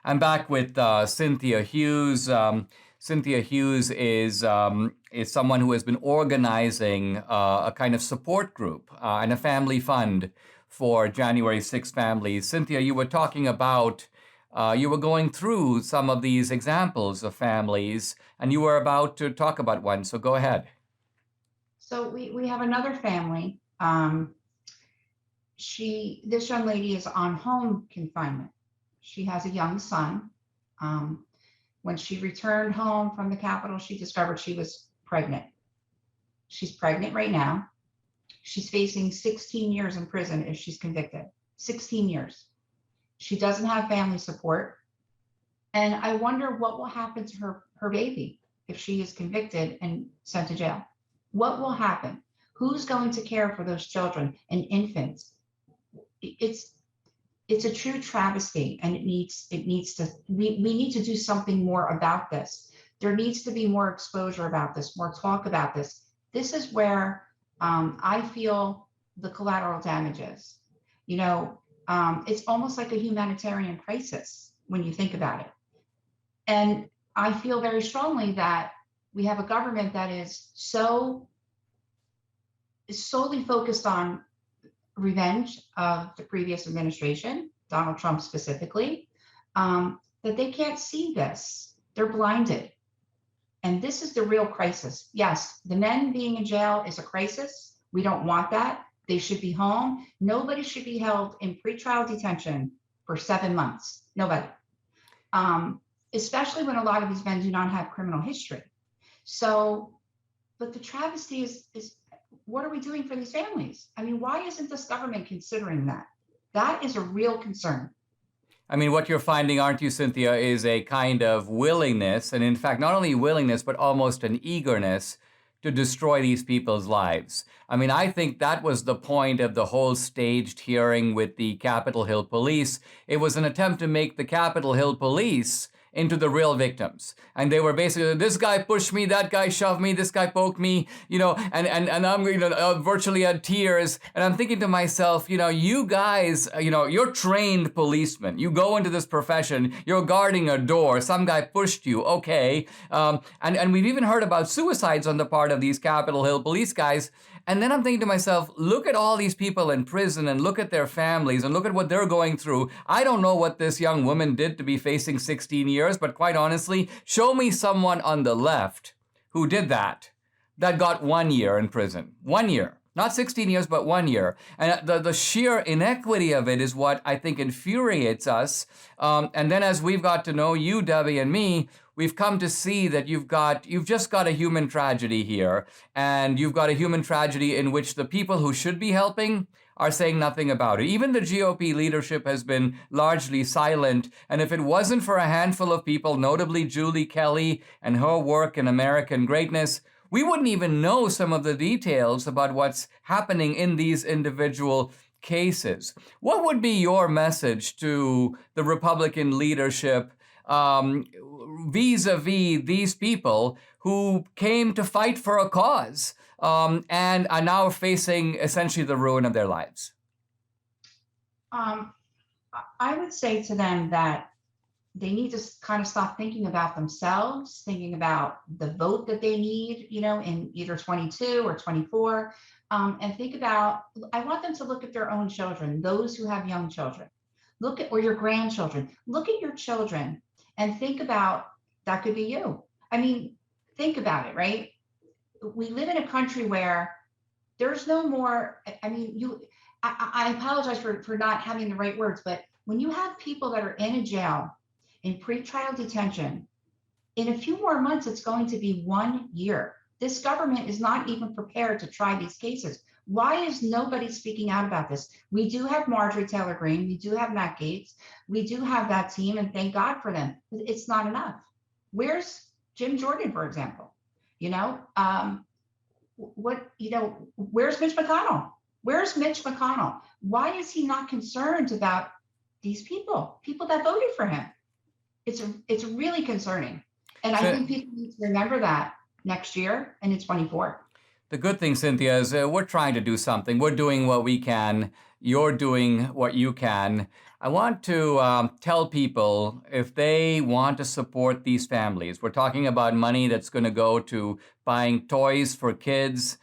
I'm back with Cynthia Hughes. Cynthia Hughes is someone who has been organizing a kind of support group and a family fund for January 6 families. Cynthia, you were talking about, you were going through some of these examples of families, and you were about to talk about one, so go ahead. So we have another family. This young lady is on home confinement. She has a young son. When she returned home from the Capitol, she discovered she was pregnant. She's pregnant right now. She's facing 16 years in prison if she's convicted. 16 years. She doesn't have family support. And I wonder what will happen to her baby if she is convicted and sent to jail. What will happen? Who's going to care for those children and infants? It's a true travesty, and we need to do something more about this. There needs to be more exposure about this, more talk about this. This is where I feel the collateral damage is. It's almost like a humanitarian crisis when you think about it. And I feel very strongly that we have a government that is solely focused on revenge of the previous administration, Donald Trump specifically, that they can't see this. They're blinded. And this is the real crisis. Yes, the men being in jail is a crisis. We don't want that. They should be home. Nobody should be held in pretrial detention for 7 months. Nobody. Especially when a lot of these men do not have criminal history. So, but the travesty is what are we doing for these families? I mean, why isn't this government considering that? That is a real concern. I mean, what you're finding, aren't you, Cynthia, is a kind of willingness, and in fact, not only willingness, but almost an eagerness to destroy these people's lives. I mean, I think that was the point of the whole staged hearing with the Capitol Hill police. It was an attempt to make the Capitol Hill police into the real victims. And they were basically, this guy pushed me, that guy shoved me, this guy poked me, and I'm virtually at tears. And I'm thinking to myself, you guys, you're trained policemen. You go into this profession, you're guarding a door, some guy pushed you, okay. And we've even heard about suicides on the part of these Capitol Hill police guys. And then I'm thinking to myself, look at all these people in prison and look at their families and look at what they're going through. I don't know what this young woman did to be facing 16 years, but quite honestly, show me someone on the left who did that got 1 year in prison. 1 year. Not 16 years, but 1 year. And the sheer inequity of it is what I think infuriates us. And then as we've got to know you, Debbie, and me, we've come to see that you've just got a human tragedy here. And you've got a human tragedy in which the people who should be helping are saying nothing about it. Even the GOP leadership has been largely silent. And if it wasn't for a handful of people, notably Julie Kelly and her work in American Greatness, we wouldn't even know some of the details about what's happening in these individual cases. What would be your message to the Republican leadership vis-a-vis these people who came to fight for a cause and are now facing essentially the ruin of their lives? I would say to them that they need to kind of stop thinking about themselves, thinking about the vote that they need, in either 22 or 24, and think about, I want them to look at their own children, those who have young children, or your grandchildren, look at your children and think about, that could be you. I mean, think about it, right? We live in a country where there's no more, I apologize for not having the right words, but when you have people that are in a jail, in pretrial detention, in a few more months, it's going to be 1 year. This government is not even prepared to try these cases. Why is nobody speaking out about this? We do have Marjorie Taylor Greene. We do have Matt Gaetz. We do have that team, and thank God for them. It's not enough. Where's Jim Jordan, for example? Where's Mitch McConnell? Where's Mitch McConnell? Why is he not concerned about these people that voted for him? It's really concerning. And I think people need to remember that next year and in 24. The good thing, Cynthia, is we're trying to do something. We're doing what we can. You're doing what you can. I want to tell people if they want to support these families. We're talking about money that's going to go to buying toys for kids,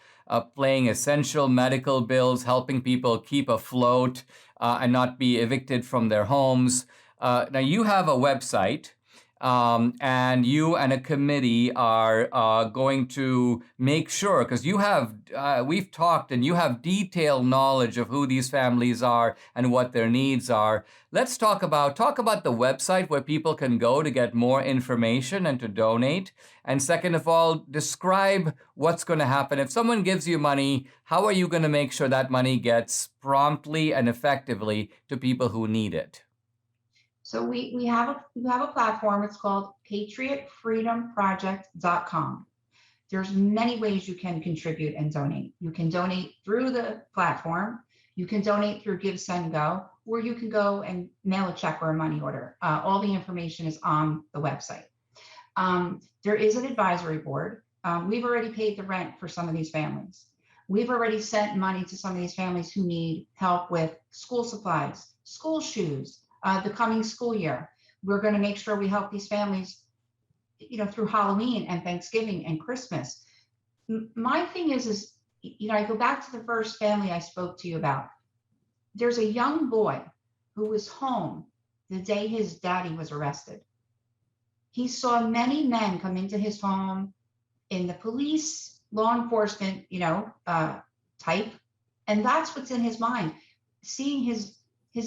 paying essential medical bills, helping people keep afloat and not be evicted from their homes. Now, you have a website. And you and a committee are going to make sure, because we've talked and you have detailed knowledge of who these families are and what their needs are. Let's talk about the website where people can go to get more information and to donate. And second of all, describe what's going to happen. If someone gives you money, how are you going to make sure that money gets promptly and effectively to people who need it? So we have a platform. It's called patriotfreedomproject.com. There's many ways you can contribute and donate. You can donate through the platform. You can donate through Give, Send, Go, or you can go and mail a check or a money order. All the information is on the website. There is an advisory board. We've already paid the rent for some of these families. We've already sent money to some of these families who need help with school supplies, school shoes, the coming school year. We're going to make sure we help these families, through Halloween and Thanksgiving and Christmas. My thing is, I go back to the first family I spoke to you about. There's a young boy who was home the day his daddy was arrested. He saw many men come into his home in the police, law enforcement, type. And that's what's in his mind, seeing his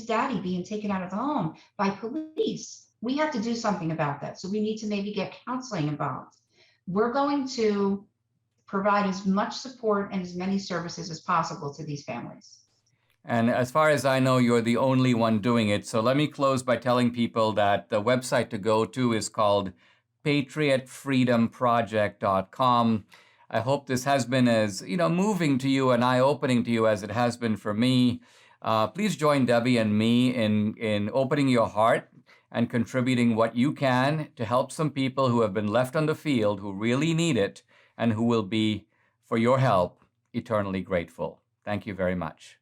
daddy being taken out of the home by police. We have to do something about that. So we need to maybe get counseling involved. We're going to provide as much support and as many services as possible to these families. And as far as I know, you're the only one doing it. So let me close by telling people that the website to go to is called patriotfreedomproject.com. I hope this has been as moving to you and eye-opening to you as it has been for me. Please join Debbie and me in opening your heart and contributing what you can to help some people who have been left on the field, who really need it, and who will be, for your help, eternally grateful. Thank you very much.